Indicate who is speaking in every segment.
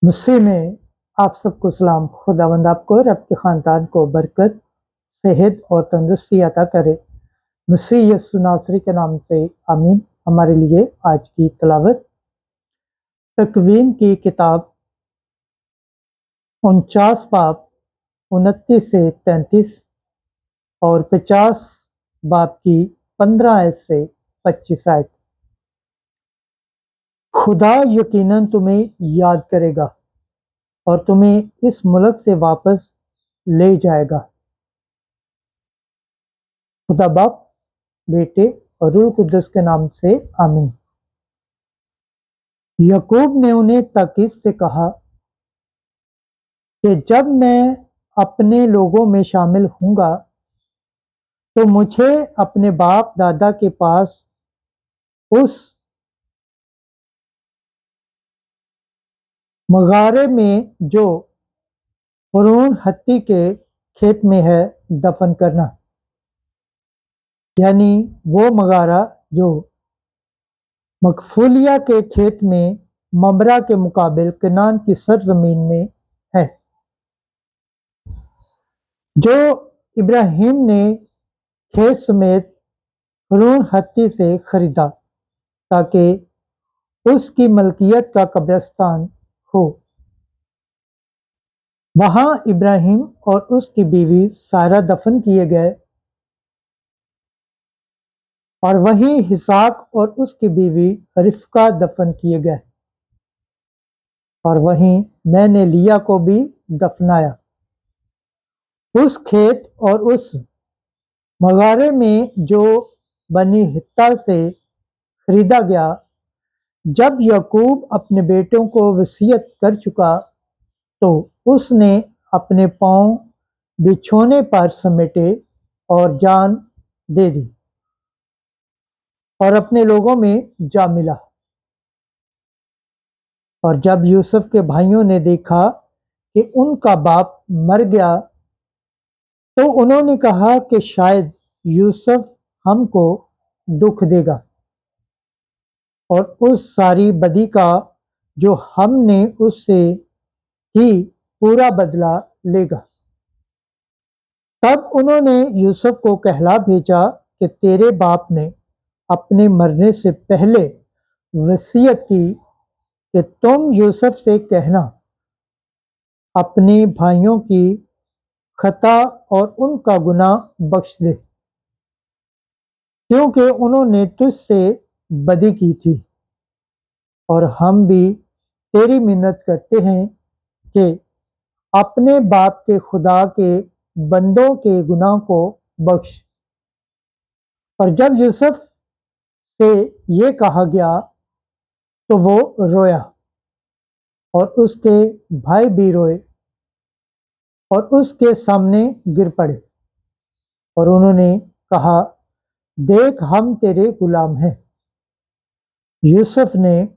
Speaker 1: मसीह में आप सबको सलाम। खुदावंद आपको और आपके ख़ानदान को बरकत, सेहत और तंदुरुस्ती अता करे। मसीह यीशु नासरी के नाम से आमीन। हमारे लिए आज की तलावत तकवीन की किताब 49 बाब 29 से 33 और 50 बाब की 15 आयत से 25 आयत। खुदा यकीनन तुम्हें याद करेगा और तुम्हें इस मुल्क से वापस ले जाएगा। खुदा बाप, बेटे और रूह कुद्दुस के नाम से आमीन। याकूब ने उन्हें ताकीद से कहा कि जब मैं अपने लोगों में शामिल होऊंगा तो मुझे अपने बाप दादा के पास उस मगारे में जो हुरून हत्ती के खेत में है दफन करना, यानी वो मगारा जो मकफूलिया के खेत में ममरा के मुकाबिल कनान की सरजमीन में है, जो इब्राहिम ने खेत समेत हुरून हत्ती से खरीदा ताकि उसकी मलकियत का कब्रिस्तान हो। वहां इब्राहिम और उसकी बीवी सारा दफन किए गए और वहीं हिसाक और उसकी बीवी रिफका दफन किए गए और वहीं मैंने लिया को भी दफनाया। उस खेत और उस मगारे में जो बनी हित्ता से खरीदा गया, जब याकूब अपने बेटों को वसीयत कर चुका तो उसने अपने पांव बिछोने पर समेटे और जान दे दी और अपने लोगों में जा मिला। और जब यूसुफ के भाइयों ने देखा कि उनका बाप मर गया तो उन्होंने कहा कि शायद यूसुफ हमको दुख देगा और उस सारी बदी का जो हमने उससे की पूरा बदला लेगा। तब उन्होंने यूसुफ को कहला भेजा कि तेरे बाप ने अपने मरने से पहले वसीयत की कि तुम यूसुफ से कहना अपने भाइयों की खता और उनका गुनाह बख्श दे, क्योंकि उन्होंने तुझसे बदी की थी। और हम भी तेरी मिन्नत करते हैं कि अपने बाप के खुदा के बंदों के गुनाह को बख्श। और जब यूसुफ से ये कहा गया तो वो रोया और उसके भाई भी रोए और उसके सामने गिर पड़े और उन्होंने कहा, देख हम तेरे गुलाम हैं। यूसुफ ने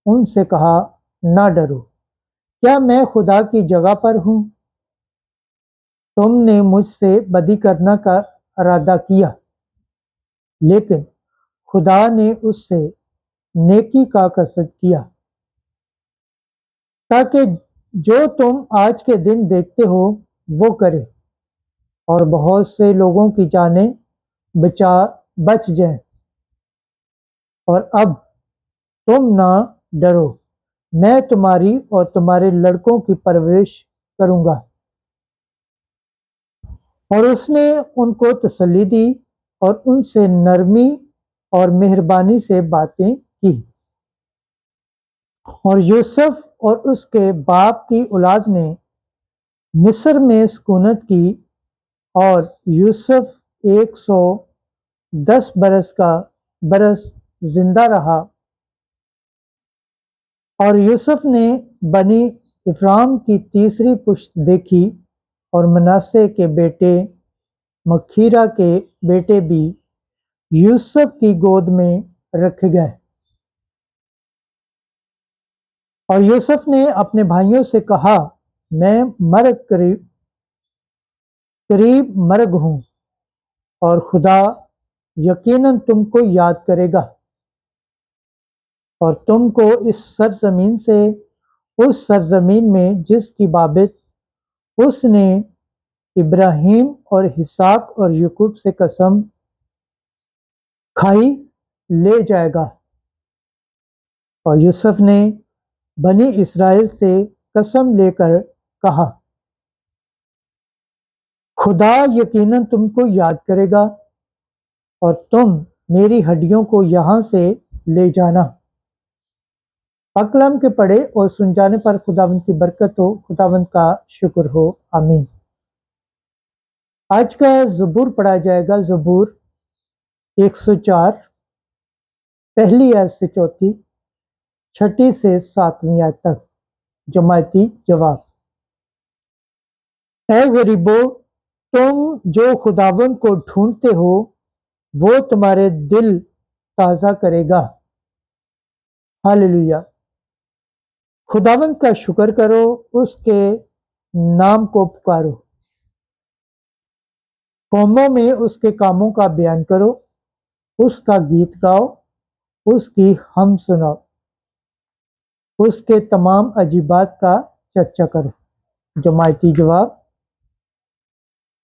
Speaker 1: उनसे कहा, ना डरो, क्या मैं खुदा की जगह पर हूं? तुमने मुझसे बदी करने का इरादा किया, लेकिन खुदा ने उससे नेकी का कसद किया, ताकि जो तुम आज के दिन देखते हो वो करे और बहुत से लोगों की जानें बच जाएं। और अब तुम ना डरो, मैं तुम्हारी और तुम्हारे लड़कों की परवरिश करूंगा। और उसने उनको तसल्ली दी और उनसे नरमी और मेहरबानी से बातें की। और यूसुफ और उसके बाप की औलाद ने मिस्र में सुकूनत की और यूसुफ 110 बरस जिंदा रहा। और यूसुफ ने बनी इफ्राम की तीसरी पुश्त देखी और मनासे के बेटे मखीरा के बेटे भी यूसुफ की गोद में रखे गए। और यूसुफ ने अपने भाइयों से कहा, मैं करीब मर्ग हूं और खुदा यकीनन तुमको याद करेगा और तुमको इस सरजमीन से उस सरजमीन में जिसकी बाबत उसने इब्राहिम और इसहाक और याकूब से कसम खाई ले जाएगा। और यूसुफ ने बनी इस्राएल से कसम लेकर कहा, खुदा यकीनन तुमको याद करेगा और तुम मेरी हड्डियों को यहाँ से ले जाना। कलाम के पढ़े और सुन जाने पर खुदावंद की बरकत हो, खुदावंद का शुक्र हो, आमीन। आज का ज़बूर पढ़ा जाएगा, ज़बूर 104, पहली आयत से चौथी, छठी से सातवीं आयत तक। जमायती जवाब। ऐ गरीबों, तुम जो खुदावंद को ढूंढते हो वो तुम्हारे दिल ताज़ा करेगा। हालेलुया। खुदावंद का शुक्र करो, उसके नाम को पुकारो, कौमों में उसके कामों का बयान करो, उसका गीत गाओ, उसकी हम सुनाओ, उसके तमाम अजीबात का चर्चा करो। जमायती जवाब।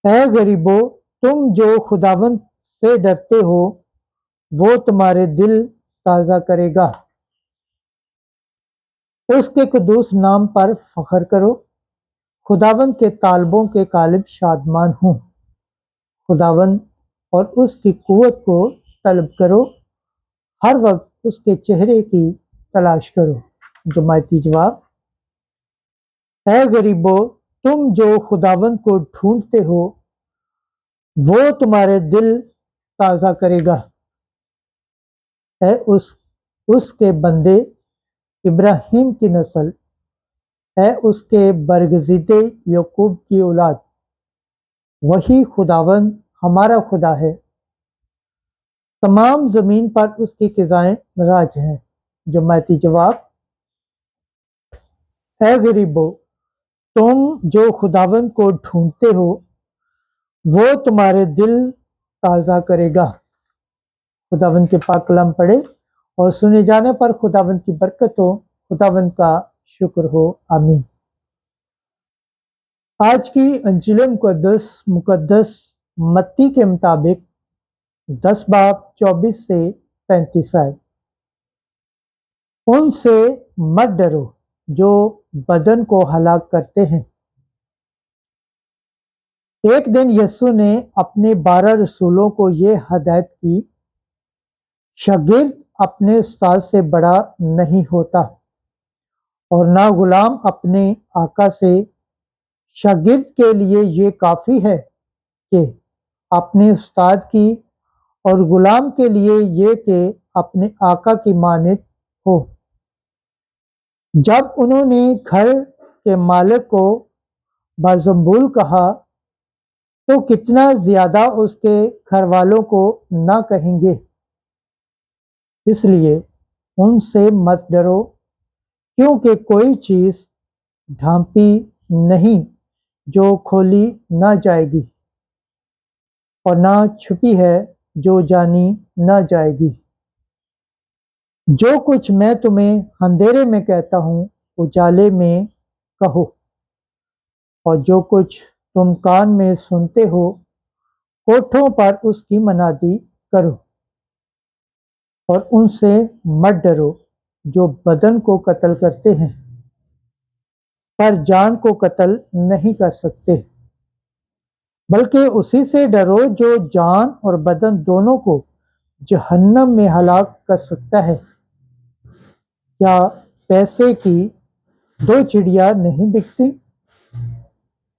Speaker 1: ऐ गरीबों, तुम जो खुदावंद से डरते हो वो तुम्हारे दिल ताज़ा करेगा। उसके कुदूस नाम पर फख्र करो, खुदावंद के तालबों के कालिब शादमान हूँ। खुदावंद और उसकी कुव्वत को तलब करो, हर वक्त उसके चेहरे की तलाश करो। जमायती जवाब। ऐ गरीबों, तुम जो खुदावंद को ढूंढते हो वो तुम्हारे दिल ताज़ा करेगा। ऐ उसके बंदे इब्राहिम की नस्ल, है उसके बरगज़ीदे याकूब की औलाद, वही खुदावंद हमारा खुदा है। तमाम ज़मीन पर उसकी क़िज़ाएं राज हैं। जमायती जवाब। ऐ गरीबों, तुम जो खुदावंद को ढूंढते हो वो तुम्हारे दिल ताज़ा करेगा। खुदावंद के पाक कलाम पढ़े और सुने जाने पर खुदावंद की बरकत हो, खुदावंद का शुक्र हो, आमीन। आज की अंजील मुकद्दस मत्ती के मुताबिक 10 बाब 24 से 33 आयत। उनसे मत डरो जो बदन को हलाक करते हैं। एक दिन यीशु ने अपने 12 रसूलों को ये हदायत की, शागिर्द अपने उस्ताद से बड़ा नहीं होता और ना गुलाम अपने आका से। शागिर्द के लिए ये काफ़ी है कि अपने उस्ताद की और गुलाम के लिए ये कि अपने आका की मानद हो। जब उन्होंने घर के मालिक को बाजंबूल कहा तो कितना ज़्यादा उसके घर वालों को ना कहेंगे। इसलिए उनसे मत डरो, क्योंकि कोई चीज़ ढांपी नहीं जो खोली ना जाएगी और ना छुपी है जो जानी ना जाएगी। जो कुछ मैं तुम्हें अंधेरे में कहता हूँ उजाले में कहो, और जो कुछ तुम कान में सुनते हो कोठों पर उसकी मनादी करो। और उनसे मत डरो जो बदन को कत्ल करते हैं पर जान को कत्ल नहीं कर सकते, बल्कि उसी से डरो जो जान और बदन दोनों को जहन्नम में हलाक कर सकता है। क्या पैसे की 2 चिड़िया नहीं बिकती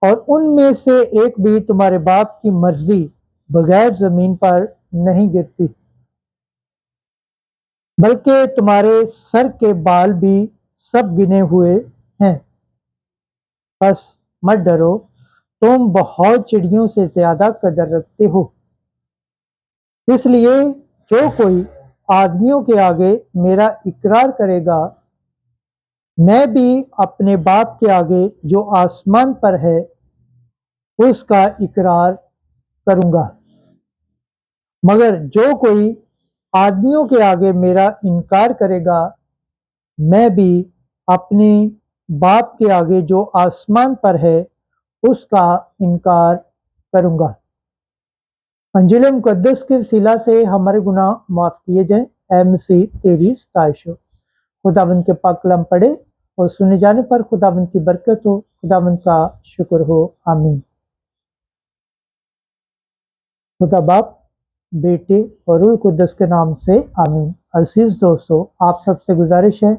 Speaker 1: और उनमें से एक भी तुम्हारे बाप की मर्जी बगैर जमीन पर नहीं गिरती? बल्कि तुम्हारे सर के बाल भी सब गिने हुए हैं। बस मत डरो, तुम बहुत चिड़ियों से ज्यादा कदर रखते हो। इसलिए जो कोई आदमियों के आगे मेरा इकरार करेगा, मैं भी अपने बाप के आगे जो आसमान पर है उसका इकरार करूंगा। मगर जो कोई आदमियों के आगे मेरा इनकार करेगा, मैं भी अपने बाप के आगे जो आसमान पर है उसका इनकार करूंगा। अंजील मुकद्दस के वसीला से हमारे गुनाह माफ किए जाएं। ऐ मसीह तेरी सताइश हो। खुदावंद के पाक कलाम पढ़े और सुने जाने पर खुदावंद की बरकत हो, खुदावंद का शुक्र हो। आमीन। खुदा बाप, बेटे और रूह कुद्दस के नाम से आमीन। अजीज दोस्तों, आप सबसे गुजारिश है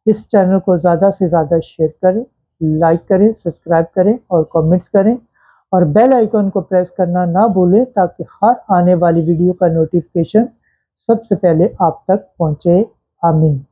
Speaker 1: इस चैनल को ज़्यादा से ज़्यादा शेयर करें, लाइक करें, सब्सक्राइब करें और कमेंट्स करें और बेल आइकन को प्रेस करना ना भूलें ताकि हर आने वाली वीडियो का नोटिफिकेशन सबसे पहले आप तक पहुंचे। आमीन।